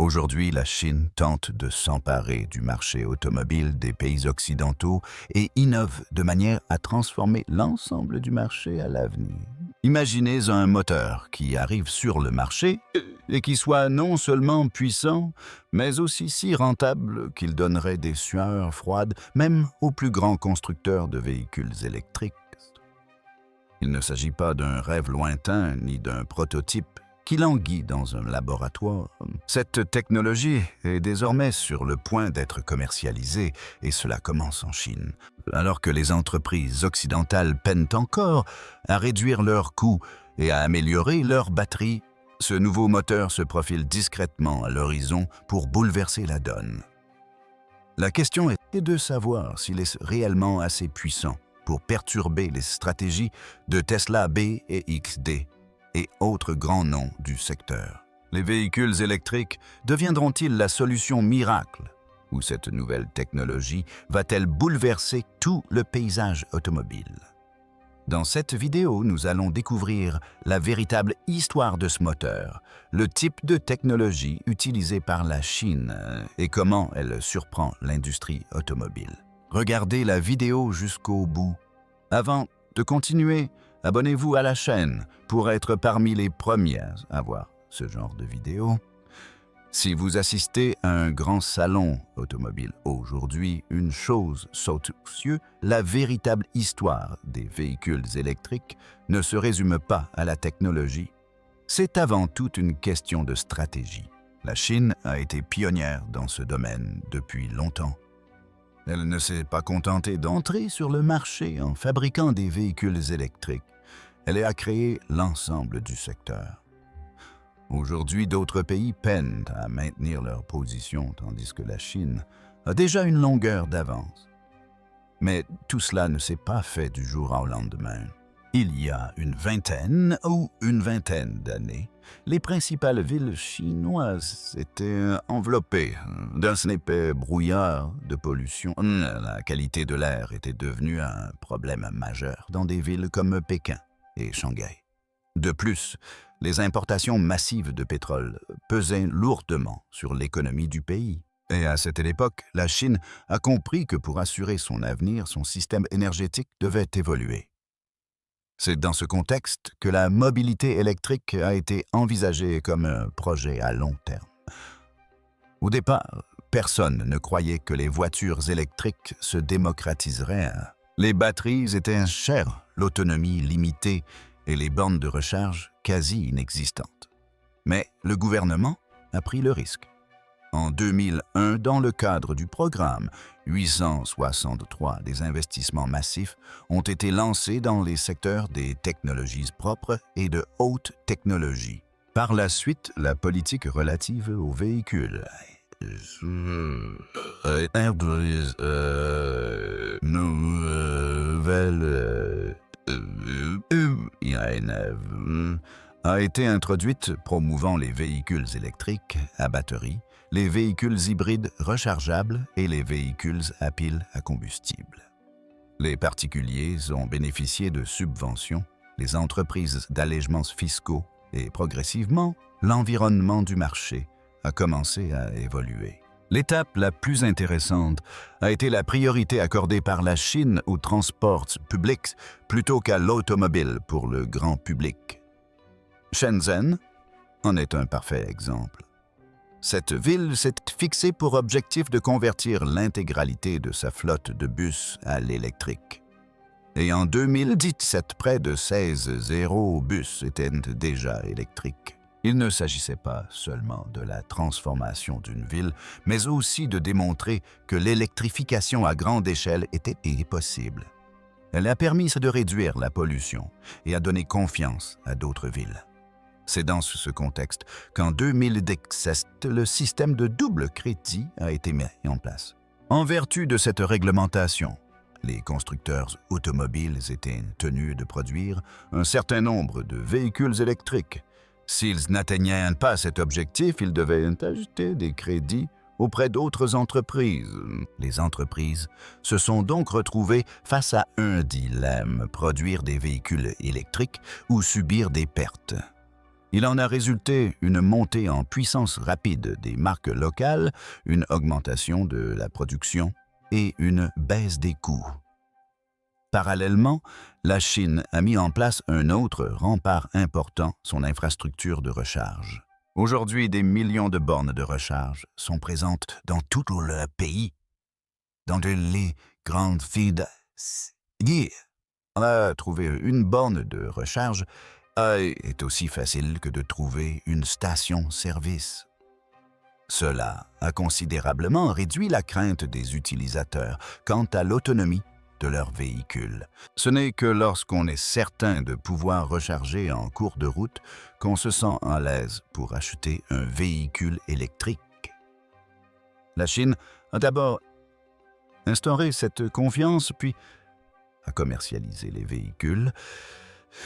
Aujourd'hui, la Chine tente de s'emparer du marché automobile des pays occidentaux et innove de manière à transformer l'ensemble du marché à l'avenir. Imaginez un moteur qui arrive sur le marché et qui soit non seulement puissant, mais aussi si rentable qu'il donnerait des sueurs froides même aux plus grands constructeurs de véhicules électriques. Il ne s'agit pas d'un rêve lointain ni d'un prototype qui languit dans un laboratoire. Cette technologie est désormais sur le point d'être commercialisée et cela commence en Chine. Alors que les entreprises occidentales peinent encore à réduire leurs coûts et à améliorer leurs batteries, ce nouveau moteur se profile discrètement à l'horizon pour bouleverser la donne. La question est de savoir s'il est réellement assez puissant pour perturber les stratégies de Tesla B et XD et autres grands noms du secteur. Les véhicules électriques deviendront-ils la solution miracle ou cette nouvelle technologie va-t-elle bouleverser tout le paysage automobile? Dans cette vidéo, nous allons découvrir la véritable histoire de ce moteur, le type de technologie utilisée par la Chine et comment elle surprend l'industrie automobile. Regardez la vidéo jusqu'au bout. Avant de continuer, abonnez-vous à la chaîne pour être parmi les premiers à voir ce genre de vidéo. Si vous assistez à un grand salon automobile aujourd'hui, une chose saute aux yeux, la véritable histoire des véhicules électriques ne se résume pas à la technologie. C'est avant tout une question de stratégie. La Chine a été pionnière dans ce domaine depuis longtemps. Elle ne s'est pas contentée d'entrer sur le marché en fabriquant des véhicules électriques. Elle a créé l'ensemble du secteur. Aujourd'hui, d'autres pays peinent à maintenir leur position, tandis que la Chine a déjà une longueur d'avance. Mais tout cela ne s'est pas fait du jour au lendemain. Il y a une vingtaine d'années, les principales villes chinoises étaient enveloppées d'un épais brouillard de pollution. La qualité de l'air était devenue un problème majeur dans des villes comme Pékin et Shanghai. De plus, les importations massives de pétrole pesaient lourdement sur l'économie du pays. Et à cette époque, la Chine a compris que pour assurer son avenir, son système énergétique devait évoluer. C'est dans ce contexte que la mobilité électrique a été envisagée comme un projet à long terme. Au départ, personne ne croyait que les voitures électriques se démocratiseraient. Les batteries étaient chères, l'autonomie limitée et les bornes de recharge quasi inexistantes. Mais le gouvernement a pris le risque. En 2001, dans le cadre du programme 863, des investissements massifs ont été lancés dans les secteurs des technologies propres et de haute technologie. Par la suite, la politique relative aux véhicules a été introduite promouvant les véhicules électriques à batterie, les véhicules hybrides rechargeables et les véhicules à piles à combustible. Les particuliers ont bénéficié de subventions, les entreprises d'allégements fiscaux et progressivement, l'environnement du marché a commencé à évoluer. L'étape la plus intéressante a été la priorité accordée par la Chine aux transports publics plutôt qu'à l'automobile pour le grand public. Shenzhen en est un parfait exemple. Cette ville s'est fixée pour objectif de convertir l'intégralité de sa flotte de bus à l'électrique. Et en 2017, près de 16 bus étaient déjà électriques. Il ne s'agissait pas seulement de la transformation d'une ville, mais aussi de démontrer que l'électrification à grande échelle était possible. Elle a permis de réduire la pollution et a donné confiance à d'autres villes. C'est dans ce contexte qu'en 2017, le système de double crédit a été mis en place. En vertu de cette réglementation, les constructeurs automobiles étaient tenus de produire un certain nombre de véhicules électriques. S'ils n'atteignaient pas cet objectif, ils devaient ajouter des crédits auprès d'autres entreprises. Les entreprises se sont donc retrouvées face à un dilemme, produire des véhicules électriques ou subir des pertes. Il en a résulté une montée en puissance rapide des marques locales, une augmentation de la production et une baisse des coûts. Parallèlement, la Chine a mis en place un autre rempart important, son infrastructure de recharge. Aujourd'hui, des millions de bornes de recharge sont présentes dans tout le pays. Dans les grandes villes, on a trouvé une borne de recharge est aussi facile que de trouver une station-service. Cela a considérablement réduit la crainte des utilisateurs quant à l'autonomie de leur véhicule. Ce n'est que lorsqu'on est certain de pouvoir recharger en cours de route qu'on se sent à l'aise pour acheter un véhicule électrique. La Chine a d'abord instauré cette confiance, puis a commercialisé les véhicules.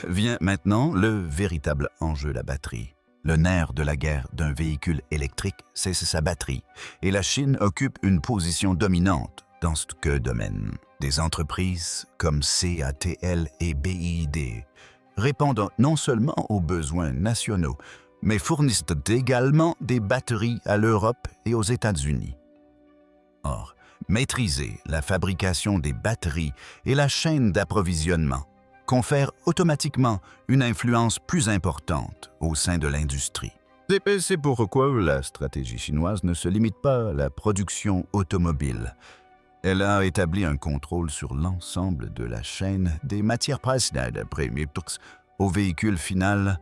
Vient maintenant le véritable enjeu, la batterie. Le nerf de la guerre d'un véhicule électrique, c'est sa batterie, et la Chine occupe une position dominante dans ce domaine. Des entreprises comme CATL et BYD répondent non seulement aux besoins nationaux, mais fournissent également des batteries à l'Europe et aux États-Unis. Or, maîtriser la fabrication des batteries et la chaîne d'approvisionnement confère automatiquement une influence plus importante au sein de l'industrie. C'est pourquoi la stratégie chinoise ne se limite pas à la production automobile. Elle a établi un contrôle sur l'ensemble de la chaîne des matières premières au véhicule final.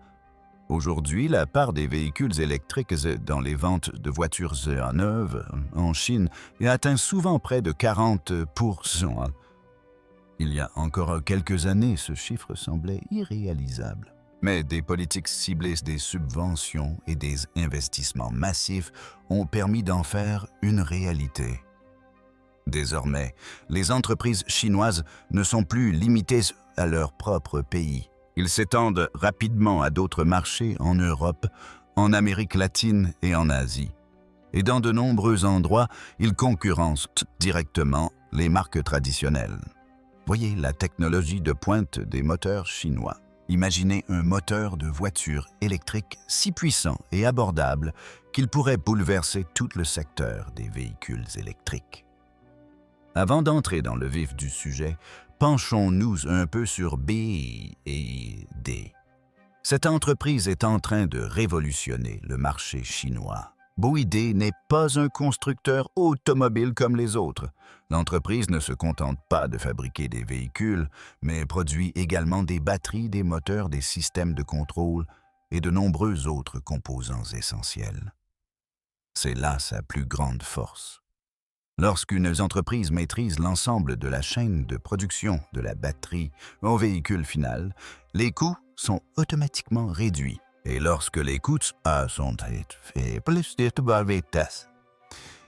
Aujourd'hui, la part des véhicules électriques dans les ventes de voitures neuves en Chine atteint souvent près de 40%. Il y a encore quelques années, ce chiffre semblait irréalisable. Mais des politiques ciblées, des subventions et des investissements massifs ont permis d'en faire une réalité. Désormais, les entreprises chinoises ne sont plus limitées à leur propre pays. Ils s'étendent rapidement à d'autres marchés en Europe, en Amérique latine et en Asie. Et dans de nombreux endroits, ils concurrencent directement les marques traditionnelles. Voyez la technologie de pointe des moteurs chinois. Imaginez un moteur de voiture électrique si puissant et abordable qu'il pourrait bouleverser tout le secteur des véhicules électriques. Avant d'entrer dans le vif du sujet, penchons-nous un peu sur BYD. Cette entreprise est en train de révolutionner le marché chinois. BYD n'est pas un constructeur automobile comme les autres. L'entreprise ne se contente pas de fabriquer des véhicules, mais produit également des batteries, des moteurs, des systèmes de contrôle et de nombreux autres composants essentiels. C'est là sa plus grande force. Lorsqu'une entreprise maîtrise l'ensemble de la chaîne de production de la batterie au véhicule final, les coûts sont automatiquement réduits. Et lorsque les coûts sont faits plus de vitesse,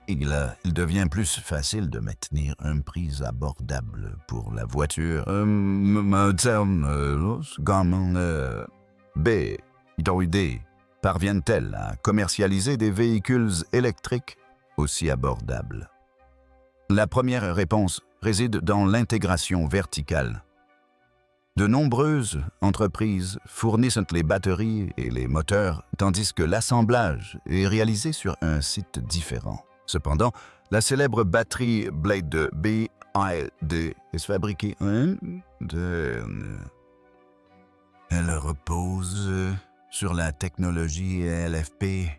il devient plus facile de maintenir un prix abordable pour la voiture. BYD parviennent-elles à commercialiser des véhicules électriques aussi abordables? La première réponse réside dans l'intégration verticale. De nombreuses entreprises fournissent les batteries et les moteurs, tandis que l'assemblage est réalisé sur un site différent. Cependant, la célèbre batterie Blade de BYD est fabriquée Elle repose sur la technologie LFP,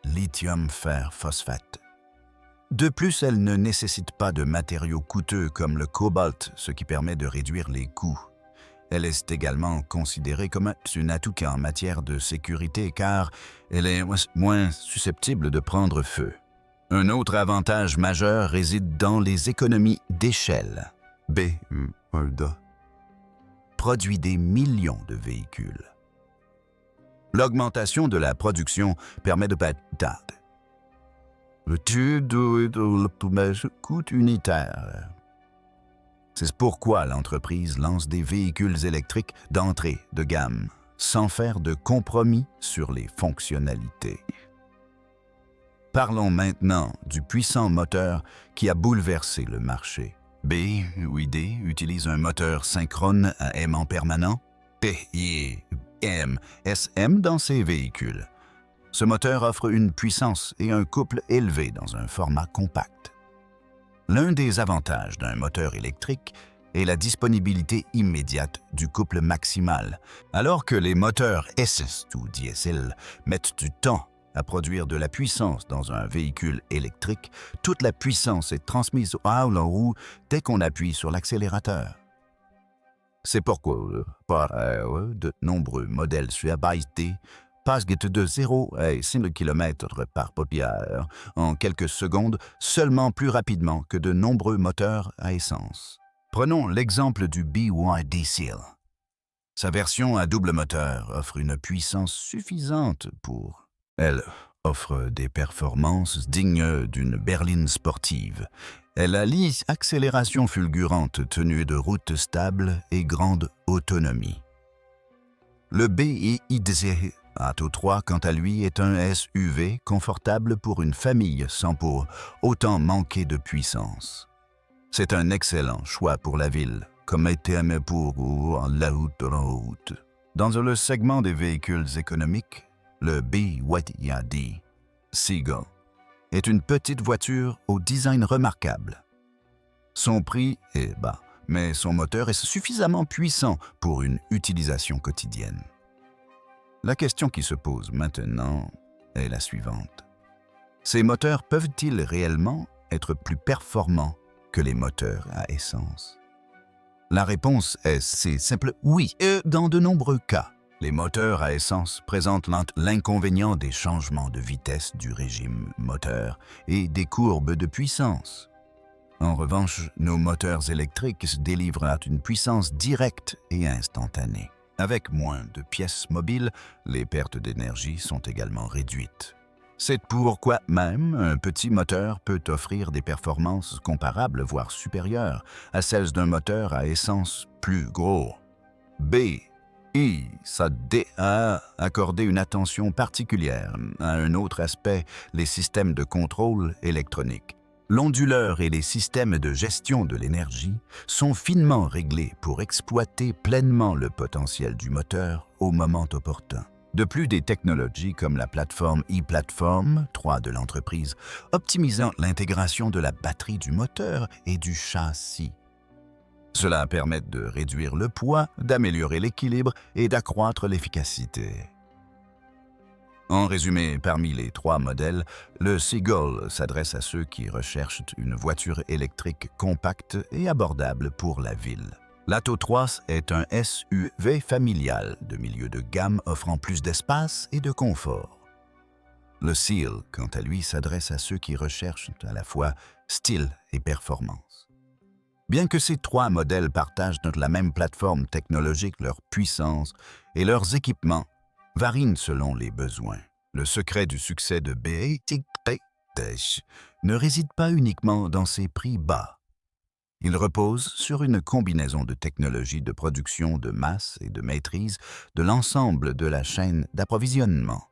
lithium-fer phosphate. De plus, elle ne nécessite pas de matériaux coûteux comme le cobalt, ce qui permet de réduire les coûts. Elle est également considérée comme un atout en matière de sécurité car elle est moins susceptible de prendre feu. Un autre avantage majeur réside dans les économies d'échelle. BYD produit des millions de véhicules. L'augmentation de la production permet de battre le coût unitaire. C'est pourquoi l'entreprise lance des véhicules électriques d'entrée de gamme, sans faire de compromis sur les fonctionnalités. Parlons maintenant du puissant moteur qui a bouleversé le marché. BYD utilise un moteur synchrone à aimant permanent, SM dans ses véhicules. Ce moteur offre une puissance et un couple élevé dans un format compact. L'un des avantages d'un moteur électrique est la disponibilité immédiate du couple maximal, alors que les moteurs essence ou diesel mettent du temps à produire de la puissance dans un véhicule électrique. Toute la puissance est transmise à la roue dès qu'on appuie sur l'accélérateur. C'est pourquoi de nombreux modèles sur BYD passent de 0 à 5 km par paupière en quelques secondes, seulement plus rapidement que de nombreux moteurs à essence. Prenons l'exemple du BYD Seal. Sa version à double moteur offre une puissance suffisante pour... Elle offre des performances dignes d'une berline sportive. Elle allie accélération fulgurante, tenue de route stable et grande autonomie. Le BYD Atto 3, quant à lui, est un SUV confortable pour une famille sans pour autant manquer de puissance. C'est un excellent choix pour la ville, comme item pour la route. Dans le segment des véhicules économiques, le BYD Seagull est une petite voiture au design remarquable. Son prix est bas, mais son moteur est suffisamment puissant pour une utilisation quotidienne. La question qui se pose maintenant est la suivante. Ces moteurs peuvent-ils réellement être plus performants que les moteurs à essence? La réponse est simple oui, et dans de nombreux cas. Les moteurs à essence présentent l'inconvénient des changements de vitesse du régime moteur et des courbes de puissance. En revanche, nos moteurs électriques délivrent une puissance directe et instantanée. Avec moins de pièces mobiles, les pertes d'énergie sont également réduites. C'est pourquoi même un petit moteur peut offrir des performances comparables, voire supérieures, à celles d'un moteur à essence plus gros. BYD a accordé une attention particulière à un autre aspect, les systèmes de contrôle électronique. L'onduleur et les systèmes de gestion de l'énergie sont finement réglés pour exploiter pleinement le potentiel du moteur au moment opportun. De plus, des technologies comme la plateforme e-Platform 3 de l'entreprise, optimisant l'intégration de la batterie du moteur et du châssis. Cela permet de réduire le poids, d'améliorer l'équilibre et d'accroître l'efficacité. En résumé, parmi les trois modèles, le Seagull s'adresse à ceux qui recherchent une voiture électrique compacte et abordable pour la ville. L'Atto 3 est un SUV familial de milieu de gamme offrant plus d'espace et de confort. Le Seal, quant à lui, s'adresse à ceux qui recherchent à la fois style et performance. Bien que ces trois modèles partagent la même plateforme technologique, leur puissance et leurs équipements varient selon les besoins. Le secret du succès de BYD ne réside pas uniquement dans ses prix bas. Il repose sur une combinaison de technologies de production de masse et de maîtrise de l'ensemble de la chaîne d'approvisionnement.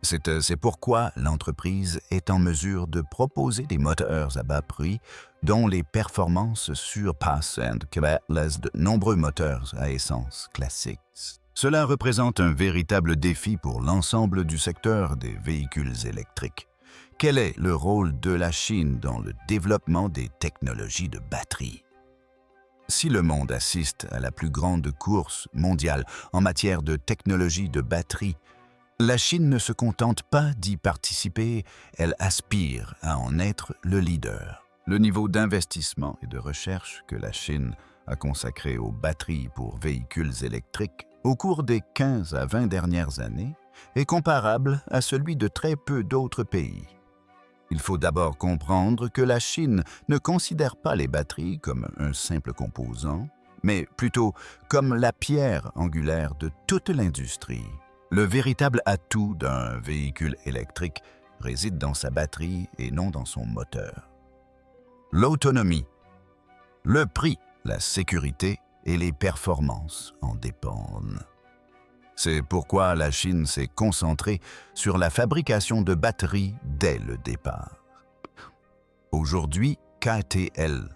C'est pourquoi l'entreprise est en mesure de proposer des moteurs à bas prix dont les performances surpassent de nombreux moteurs à essence classiques. Cela représente un véritable défi pour l'ensemble du secteur des véhicules électriques. Quel est le rôle de la Chine dans le développement des technologies de batterie? Si le monde assiste à la plus grande course mondiale en matière de technologie de batterie, la Chine ne se contente pas d'y participer, elle aspire à en être le leader. Le niveau d'investissement et de recherche que la Chine a consacré aux batteries pour véhicules électriques au cours des 15 à 20 dernières années est comparable à celui de très peu d'autres pays. Il faut d'abord comprendre que la Chine ne considère pas les batteries comme un simple composant, mais plutôt comme la pierre angulaire de toute l'industrie. Le véritable atout d'un véhicule électrique réside dans sa batterie et non dans son moteur. L'autonomie, le prix, la sécurité et les performances en dépendent. C'est pourquoi la Chine s'est concentrée sur la fabrication de batteries dès le départ. Aujourd'hui, KTL,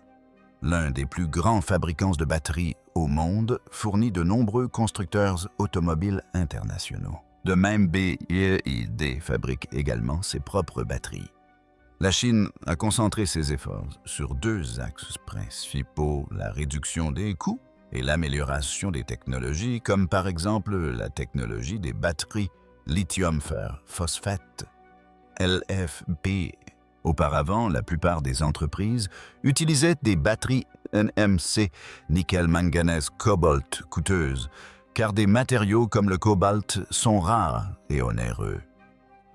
l'un des plus grands fabricants de batteries au monde, fournit de nombreux constructeurs automobiles internationaux. De même, BYD fabrique également ses propres batteries. La Chine a concentré ses efforts sur deux axes principaux, la réduction des coûts et l'amélioration des technologies, comme par exemple la technologie des batteries lithium-fer phosphate, LFP. Auparavant, la plupart des entreprises utilisaient des batteries NMC, nickel-manganèse-cobalt, coûteuses, car des matériaux comme le cobalt sont rares et onéreux.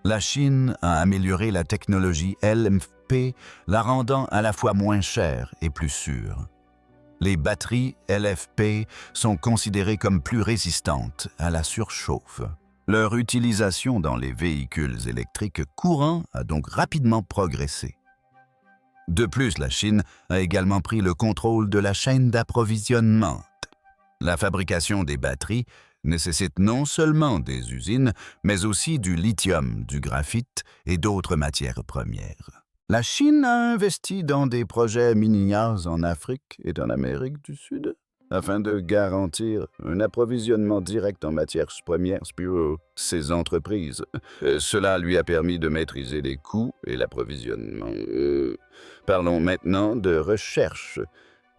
La Chine a amélioré la technologie LFP, la rendant à la fois moins chère et plus sûre. Les batteries LFP sont considérées comme plus résistantes à la surchauffe. Leur utilisation dans les véhicules électriques courants a donc rapidement progressé. De plus, la Chine a également pris le contrôle de la chaîne d'approvisionnement. La fabrication des batteries nécessite non seulement des usines, mais aussi du lithium, du graphite et d'autres matières premières. La Chine a investi dans des projets miniers en Afrique et en Amérique du Sud afin de garantir un approvisionnement direct en matières premières pour ces entreprises. Cela lui a permis de maîtriser les coûts et l'approvisionnement. Parlons maintenant de recherche.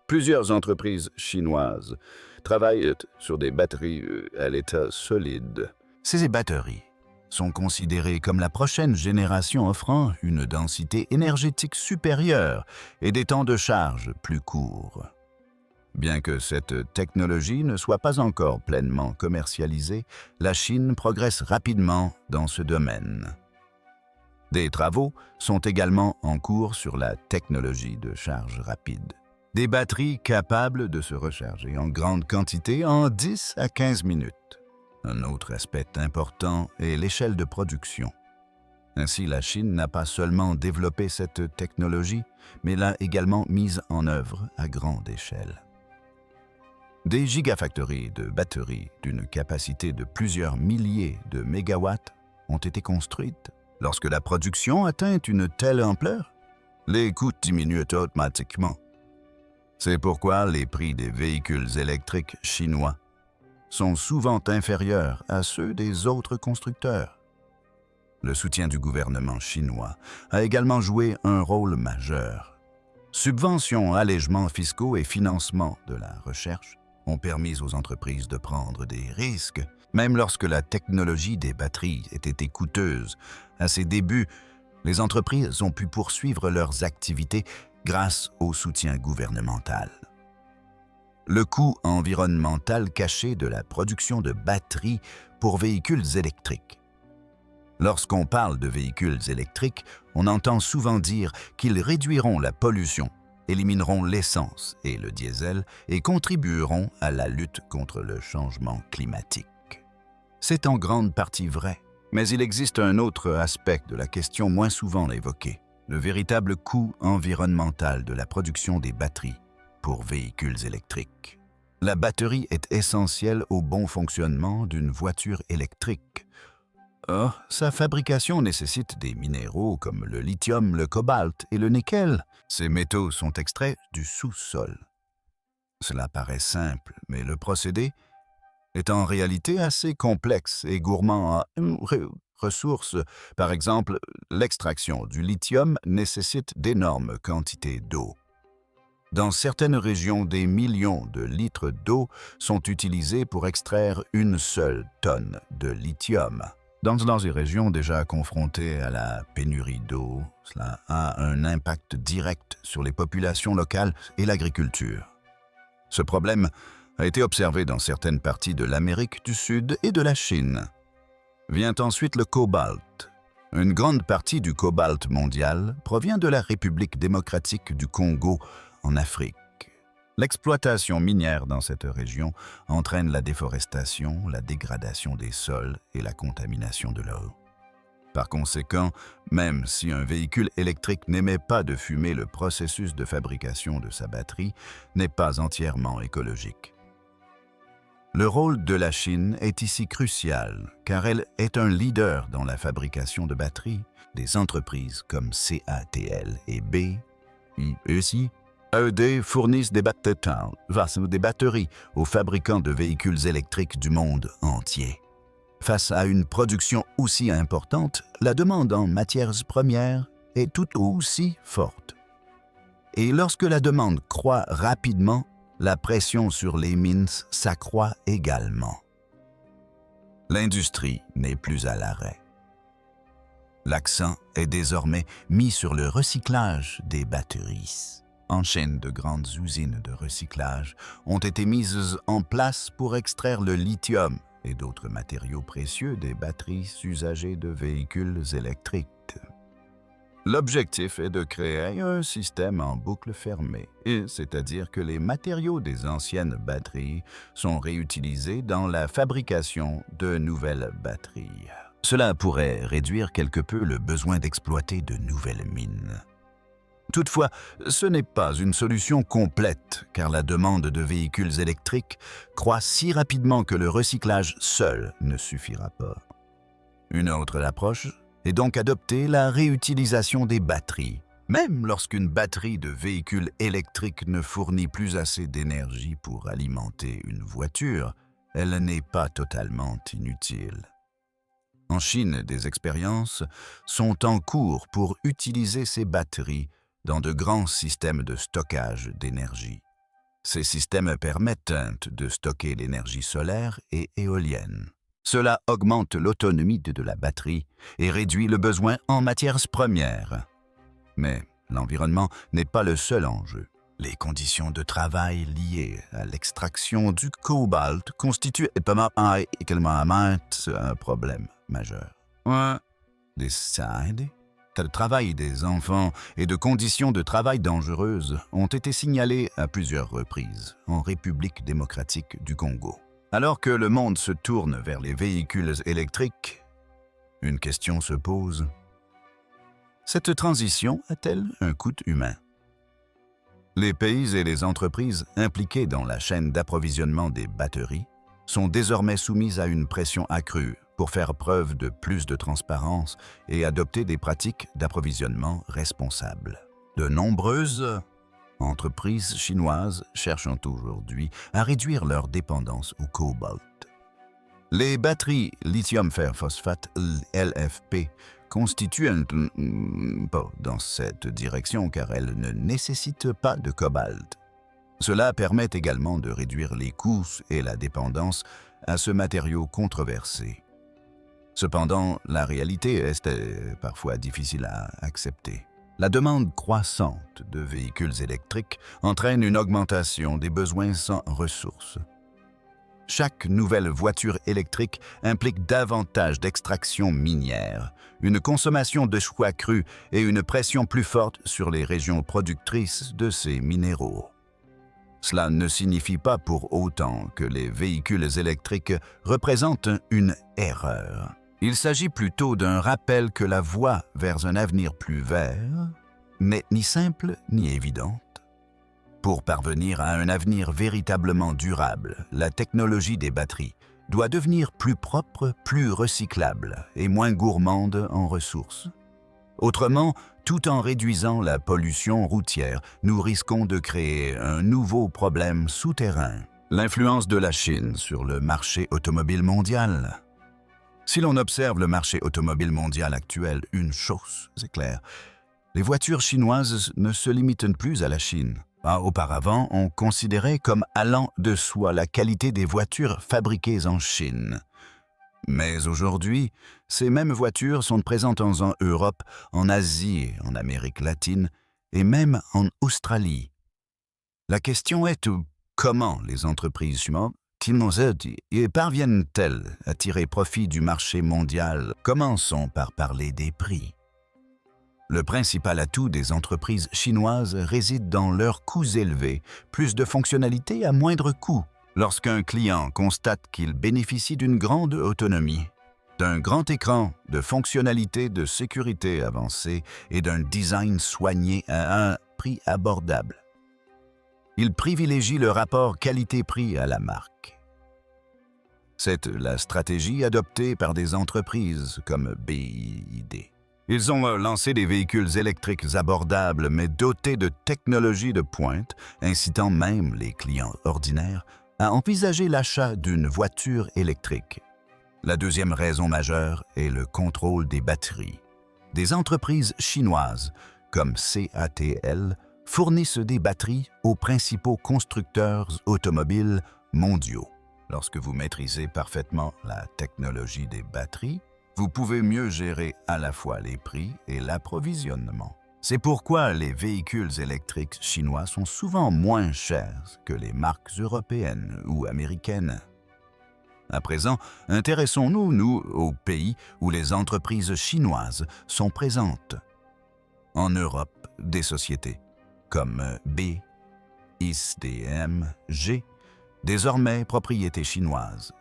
Plusieurs entreprises chinoises travaillent sur des batteries à l'état solide. Ces batteries sont considérées comme la prochaine génération offrant une densité énergétique supérieure et des temps de charge plus courts. Bien que cette technologie ne soit pas encore pleinement commercialisée, la Chine progresse rapidement dans ce domaine. Des travaux sont également en cours sur la technologie de charge rapide. Des batteries capables de se recharger en grande quantité en 10 à 15 minutes. Un autre aspect important est l'échelle de production. Ainsi, la Chine n'a pas seulement développé cette technologie, mais l'a également mise en œuvre à grande échelle. Des gigafactories de batteries d'une capacité de plusieurs milliers de mégawatts ont été construites. Lorsque la production atteint une telle ampleur, les coûts diminuent automatiquement. C'est pourquoi les prix des véhicules électriques chinois sont souvent inférieurs à ceux des autres constructeurs. Le soutien du gouvernement chinois a également joué un rôle majeur. Subventions, allègements fiscaux et financement de la recherche ont permis aux entreprises de prendre des risques, même lorsque la technologie des batteries était coûteuse. À ses débuts, les entreprises ont pu poursuivre leurs activités grâce au soutien gouvernemental. Le coût environnemental caché de la production de batteries pour véhicules électriques. Lorsqu'on parle de véhicules électriques, on entend souvent dire qu'ils réduiront la pollution, élimineront l'essence et le diesel et contribueront à la lutte contre le changement climatique. C'est en grande partie vrai, mais il existe un autre aspect de la question moins souvent évoqué, le véritable coût environnemental de la production des batteries pour véhicules électriques. La batterie est essentielle au bon fonctionnement d'une voiture électrique. Or, sa fabrication nécessite des minéraux comme le lithium, le cobalt et le nickel. Ces métaux sont extraits du sous-sol. Cela paraît simple, mais le procédé est en réalité assez complexe et gourmand en ressources. Par exemple, l'extraction du lithium nécessite d'énormes quantités d'eau. Dans certaines régions, des millions de litres d'eau sont utilisés pour extraire une seule tonne de lithium. Dans des régions déjà confrontées à la pénurie d'eau, cela a un impact direct sur les populations locales et l'agriculture. Ce problème a été observé dans certaines parties de l'Amérique du Sud et de la Chine. Vient ensuite le cobalt. Une grande partie du cobalt mondial provient de la République démocratique du Congo, en Afrique. L'exploitation minière dans cette région entraîne la déforestation, la dégradation des sols et la contamination de l'eau. Par conséquent, même si un véhicule électrique n'émet pas de fumée, le processus de fabrication de sa batterie n'est pas entièrement écologique. Le rôle de la Chine est ici crucial, car elle est un leader dans la fabrication de batteries. Des entreprises comme CATL et BYD AED fournissent des batteries aux fabricants de véhicules électriques du monde entier. Face à une production aussi importante, la demande en matières premières est tout aussi forte. Et lorsque la demande croît rapidement, la pression sur les mines s'accroît également. L'industrie n'est plus à l'arrêt. L'accent est désormais mis sur le recyclage des batteries. En Chine, de grandes usines de recyclage ont été mises en place pour extraire le lithium et d'autres matériaux précieux des batteries usagées de véhicules électriques. L'objectif est de créer un système en boucle fermée, c'est-à-dire que les matériaux des anciennes batteries sont réutilisés dans la fabrication de nouvelles batteries. Cela pourrait réduire quelque peu le besoin d'exploiter de nouvelles mines. Toutefois, ce n'est pas une solution complète, car la demande de véhicules électriques croît si rapidement que le recyclage seul ne suffira pas. Une autre approche est donc adopter la réutilisation des batteries. Même lorsqu'une batterie de véhicule électrique ne fournit plus assez d'énergie pour alimenter une voiture, elle n'est pas totalement inutile. En Chine, des expériences sont en cours pour utiliser ces batteries dans de grands systèmes de stockage d'énergie. Ces systèmes permettent de stocker l'énergie solaire et éolienne. Cela augmente l'autonomie de la batterie et réduit le besoin en matières premières. Mais l'environnement n'est pas le seul enjeu. Les conditions de travail liées à l'extraction du cobalt constituent également un problème majeur. Le travail des enfants et de conditions de travail dangereuses ont été signalés à plusieurs reprises en République démocratique du Congo. Alors que le monde se tourne vers les véhicules électriques, une question se pose. Cette transition a-t-elle un coût humain? Les pays et les entreprises impliquées dans la chaîne d'approvisionnement des batteries sont désormais soumis à une pression accrue pour faire preuve de plus de transparence et adopter des pratiques d'approvisionnement responsables. De nombreuses entreprises chinoises cherchent aujourd'hui à réduire leur dépendance au cobalt. Les batteries lithium-fer-phosphate LFP constituent un pas dans cette direction car elles ne nécessitent pas de cobalt. Cela permet également de réduire les coûts et la dépendance à ce matériau controversé. Cependant, la réalité est parfois difficile à accepter. La demande croissante de véhicules électriques entraîne une augmentation des besoins en ressources. Chaque nouvelle voiture électrique implique davantage d'extraction minière, une consommation de choix accrue et une pression plus forte sur les régions productrices de ces minéraux. Cela ne signifie pas pour autant que les véhicules électriques représentent une erreur. Il s'agit plutôt d'un rappel que la voie vers un avenir plus vert n'est ni simple ni évidente. Pour parvenir à un avenir véritablement durable, la technologie des batteries doit devenir plus propre, plus recyclable et moins gourmande en ressources. Autrement, tout en réduisant la pollution routière, nous risquons de créer un nouveau problème souterrain. L'influence de la Chine sur le marché automobile mondial. Si l'on observe le marché automobile mondial actuel, une chose est claire, les voitures chinoises ne se limitent plus à la Chine. Auparavant, on considérait comme allant de soi la qualité des voitures fabriquées en Chine. Mais aujourd'hui, ces mêmes voitures sont présentes en Europe, en Asie, en Amérique latine et même en Australie. La question est comment les entreprises chinoises parviennent-elles à tirer profit du marché mondial? Commençons par parler des prix. Le principal atout des entreprises chinoises réside dans leurs coûts élevés, plus de fonctionnalités à moindre coût. Lorsqu'un client constate qu'il bénéficie d'une grande autonomie, d'un grand écran, de fonctionnalités de sécurité avancées et d'un design soigné à un prix abordable, il privilégie le rapport qualité-prix à la marque. C'est la stratégie adoptée par des entreprises comme BYD. Ils ont lancé des véhicules électriques abordables mais dotés de technologies de pointe, incitant même les clients ordinaires à envisager l'achat d'une voiture électrique. La deuxième raison majeure est le contrôle des batteries. Des entreprises chinoises, comme CATL, fournissent des batteries aux principaux constructeurs automobiles mondiaux. Lorsque vous maîtrisez parfaitement la technologie des batteries, vous pouvez mieux gérer à la fois les prix et l'approvisionnement. C'est pourquoi les véhicules électriques chinois sont souvent moins chers que les marques européennes ou américaines. À présent, intéressons-nous, aux pays où les entreprises chinoises sont présentes. En Europe, des sociétés comme BYD, désormais propriété chinoise,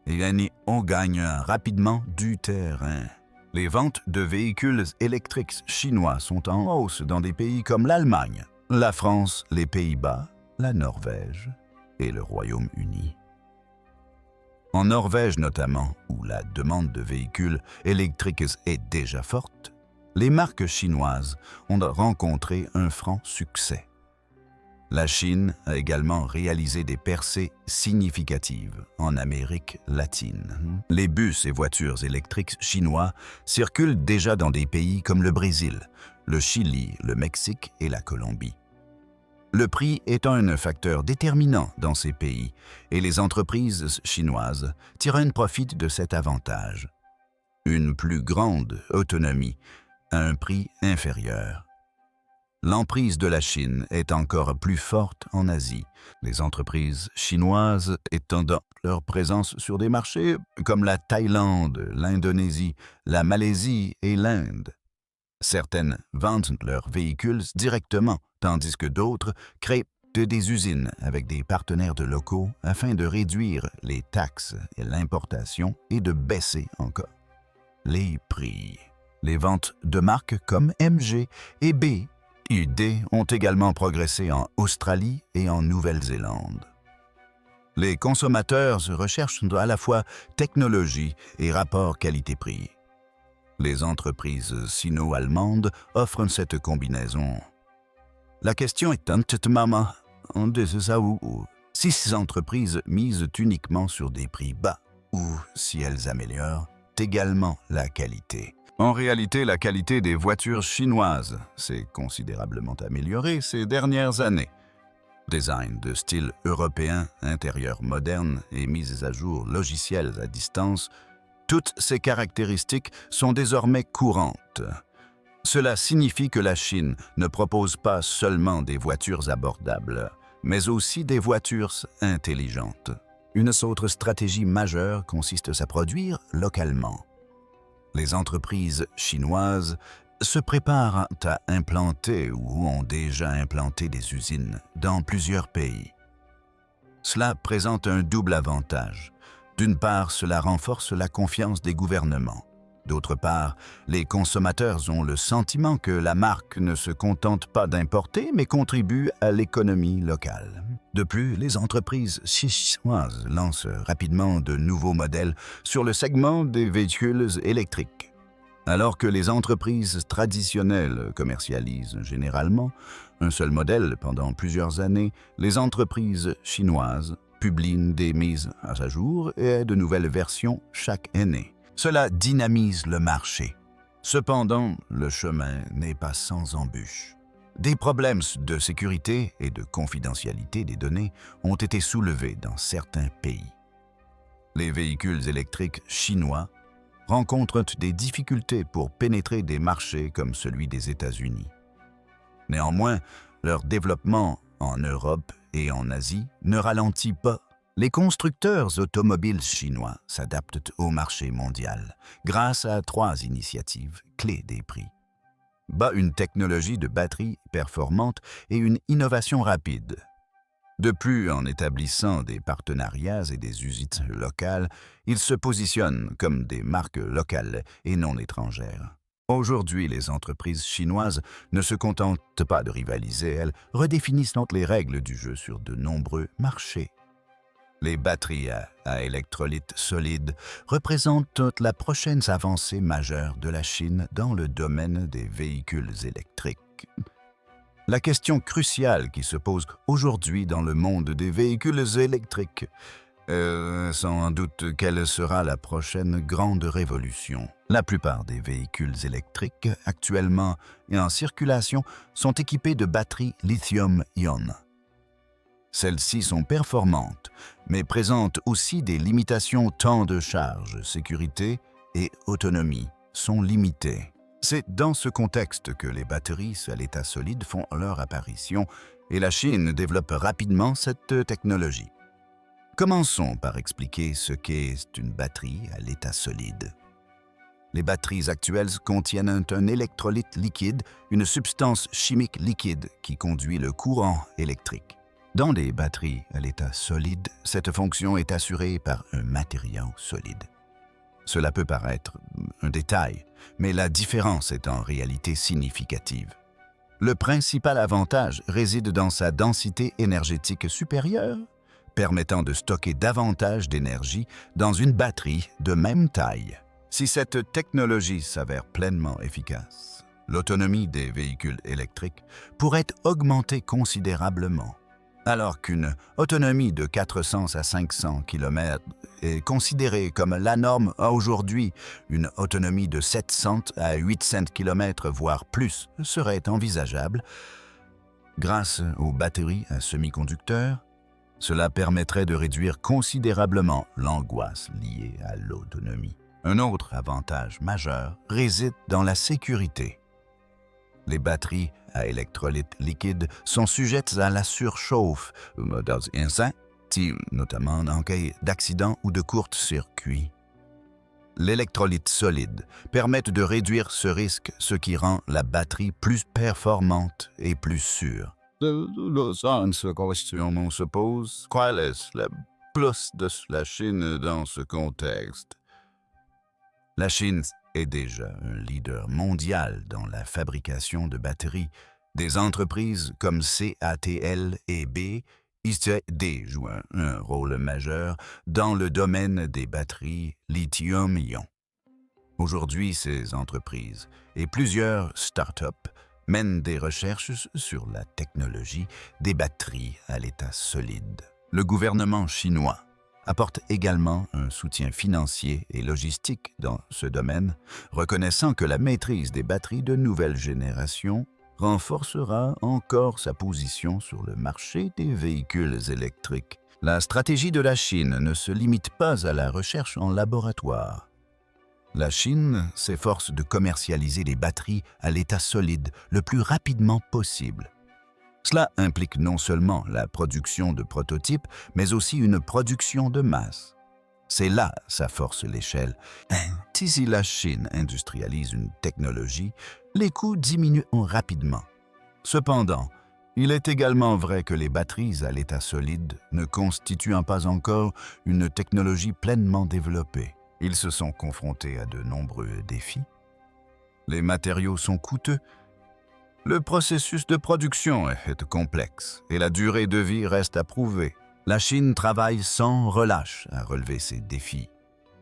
et on gagne rapidement du terrain. Les ventes de véhicules électriques chinois sont en hausse dans des pays comme l'Allemagne, la France, les Pays-Bas, la Norvège et le Royaume-Uni. En Norvège notamment, où la demande de véhicules électriques est déjà forte, les marques chinoises ont rencontré un franc succès. La Chine a également réalisé des percées significatives en Amérique latine. Les bus et voitures électriques chinois circulent déjà dans des pays comme le Brésil, le Chili, le Mexique et la Colombie. Le prix étant un facteur déterminant dans ces pays, et les entreprises chinoises tirent un profit de cet avantage. Une plus grande autonomie à un prix inférieur. L'emprise de la Chine est encore plus forte en Asie, les entreprises chinoises étendant leur présence sur des marchés comme la Thaïlande, l'Indonésie, la Malaisie et l'Inde. Certaines vendent leurs véhicules directement, tandis que d'autres créent des usines avec des partenaires de locaux afin de réduire les taxes et l'importation et de baisser encore les prix. Les ventes de marques comme MG et BYD ont également progressé en Australie et en Nouvelle-Zélande. Les consommateurs recherchent à la fois technologie et rapport qualité-prix. Les entreprises sino-allemandes offrent cette combinaison. La question est si ces entreprises misent uniquement sur des prix bas ou si elles améliorent également la qualité. En réalité, la qualité des voitures chinoises s'est considérablement améliorée ces dernières années. Design de style européen, intérieur moderne et mises à jour logiciels à distance, toutes ces caractéristiques sont désormais courantes. Cela signifie que la Chine ne propose pas seulement des voitures abordables, mais aussi des voitures intelligentes. Une autre stratégie majeure consiste à produire localement. Les entreprises chinoises se préparent à implanter ou ont déjà implanté des usines dans plusieurs pays. Cela présente un double avantage. D'une part, cela renforce la confiance des gouvernements. D'autre part, les consommateurs ont le sentiment que la marque ne se contente pas d'importer, mais contribue à l'économie locale. De plus, les entreprises chinoises lancent rapidement de nouveaux modèles sur le segment des véhicules électriques. Alors que les entreprises traditionnelles commercialisent généralement un seul modèle pendant plusieurs années, les entreprises chinoises publient des mises à jour et de nouvelles versions chaque année. Cela dynamise le marché. Cependant, le chemin n'est pas sans embûches. Des problèmes de sécurité et de confidentialité des données ont été soulevés dans certains pays. Les véhicules électriques chinois rencontrent des difficultés pour pénétrer des marchés comme celui des États-Unis. Néanmoins, leur développement en Europe et en Asie ne ralentit pas. Les constructeurs automobiles chinois s'adaptent au marché mondial grâce à 3 initiatives clés des prix. Une technologie de batterie performante et une innovation rapide. De plus, en établissant des partenariats et des usines locales, ils se positionnent comme des marques locales et non étrangères. Aujourd'hui, les entreprises chinoises ne se contentent pas de rivaliser, elles redéfinissent les règles du jeu sur de nombreux marchés. Les batteries à électrolyte solide représentent la prochaine avancée majeure de la Chine dans le domaine des véhicules électriques. La question cruciale qui se pose aujourd'hui dans le monde des véhicules électriques sans doute quelle sera la prochaine grande révolution. La plupart des véhicules électriques actuellement en circulation sont équipés de batteries lithium-ion. Celles-ci sont performantes, mais présentent aussi des limitations temps de charge, sécurité et autonomie sont limitées. C'est dans ce contexte que les batteries à l'état solide font leur apparition et la Chine développe rapidement cette technologie. Commençons par expliquer ce qu'est une batterie à l'état solide. Les batteries actuelles contiennent un électrolyte liquide, une substance chimique liquide qui conduit le courant électrique. Dans les batteries à l'état solide, cette fonction est assurée par un matériau solide. Cela peut paraître un détail, mais la différence est en réalité significative. Le principal avantage réside dans sa densité énergétique supérieure, permettant de stocker davantage d'énergie dans une batterie de même taille. Si cette technologie s'avère pleinement efficace, l'autonomie des véhicules électriques pourrait augmenter considérablement. Alors qu'une autonomie de 400 à 500 km est considérée comme la norme, aujourd'hui, une autonomie de 700 à 800 km, voire plus, serait envisageable. Grâce aux batteries à semi-conducteurs, cela permettrait de réduire considérablement l'angoisse liée à l'autonomie. Un autre avantage majeur réside dans la sécurité. Les batteries à électrolyte liquide sont sujettes à la surchauffe, notamment en cas d'accident ou de court-circuit. L'électrolyte solide permet de réduire ce risque, ce qui rend la batterie plus performante et plus sûre. Une question se pose, quel est le plus de la Chine dans ce contexte? La Chine est déjà un leader mondial dans la fabrication de batteries. Des entreprises comme CATL et BYD jouent un rôle majeur dans le domaine des batteries lithium-ion. Aujourd'hui, ces entreprises et plusieurs startups mènent des recherches sur la technologie des batteries à l'état solide. Le gouvernement chinois apporte également un soutien financier et logistique dans ce domaine, reconnaissant que la maîtrise des batteries de nouvelle génération renforcera encore sa position sur le marché des véhicules électriques. La stratégie de la Chine ne se limite pas à la recherche en laboratoire. La Chine s'efforce de commercialiser les batteries à l'état solide le plus rapidement possible. Cela implique non seulement la production de prototypes, mais aussi une production de masse. C'est là sa force l'échelle. Si la Chine industrialise une technologie, les coûts diminuent rapidement. Cependant, il est également vrai que les batteries à l'état solide ne constituent pas encore une technologie pleinement développée. Ils se sont confrontés à de nombreux défis. Les matériaux sont coûteux, le processus de production est complexe et la durée de vie reste à prouver. La Chine travaille sans relâche à relever ces défis.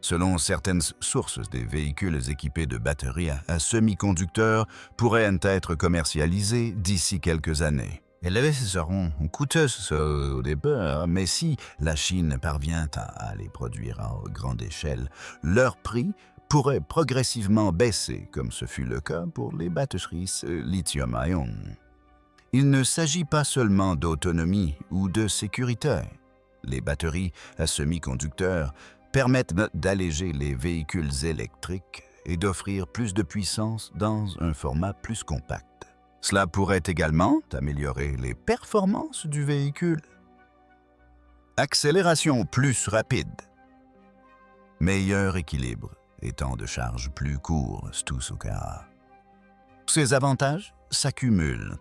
Selon certaines sources, des véhicules équipés de batteries à semi-conducteurs pourraient être commercialisés d'ici quelques années. Elles seront coûteuses au départ, mais si la Chine parvient à les produire à grande échelle, leur prix pourrait progressivement baisser, comme ce fut le cas pour les batteries lithium-ion. Il ne s'agit pas seulement d'autonomie ou de sécurité. Les batteries à semi-conducteurs permettent d'alléger les véhicules électriques et d'offrir plus de puissance dans un format plus compact. Cela pourrait également améliorer les performances du véhicule. Accélération plus rapide. Meilleur équilibre et temps de charge plus court, Ces avantages s'accumulent.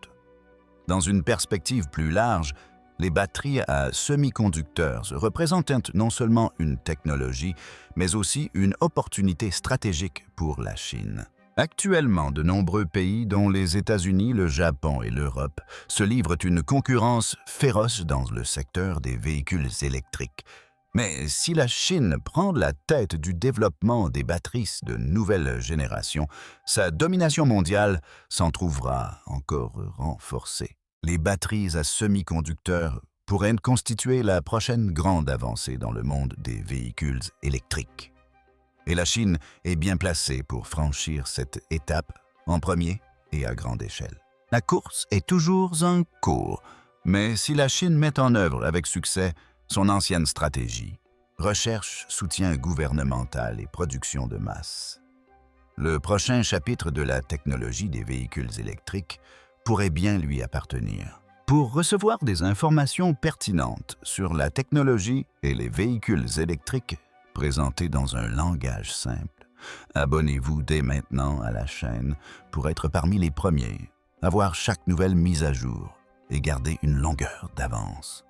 Dans une perspective plus large, les batteries à semi-conducteurs représentent non seulement une technologie, mais aussi une opportunité stratégique pour la Chine. Actuellement, de nombreux pays, dont les États-Unis, le Japon et l'Europe, se livrent une concurrence féroce dans le secteur des véhicules électriques. Mais si la Chine prend la tête du développement des batteries de nouvelle génération, sa domination mondiale s'en trouvera encore renforcée. Les batteries à semi-conducteurs pourraient constituer la prochaine grande avancée dans le monde des véhicules électriques. Et la Chine est bien placée pour franchir cette étape en premier et à grande échelle. La course est toujours en cours, mais si la Chine met en œuvre avec succès son ancienne stratégie, recherche, soutien gouvernemental et production de masse, le prochain chapitre de la technologie des véhicules électriques pourrait bien lui appartenir. Pour recevoir des informations pertinentes sur la technologie et les véhicules électriques, présenté dans un langage simple, abonnez-vous dès maintenant à la chaîne pour être parmi les premiers à voir chaque nouvelle mise à jour et garder une longueur d'avance.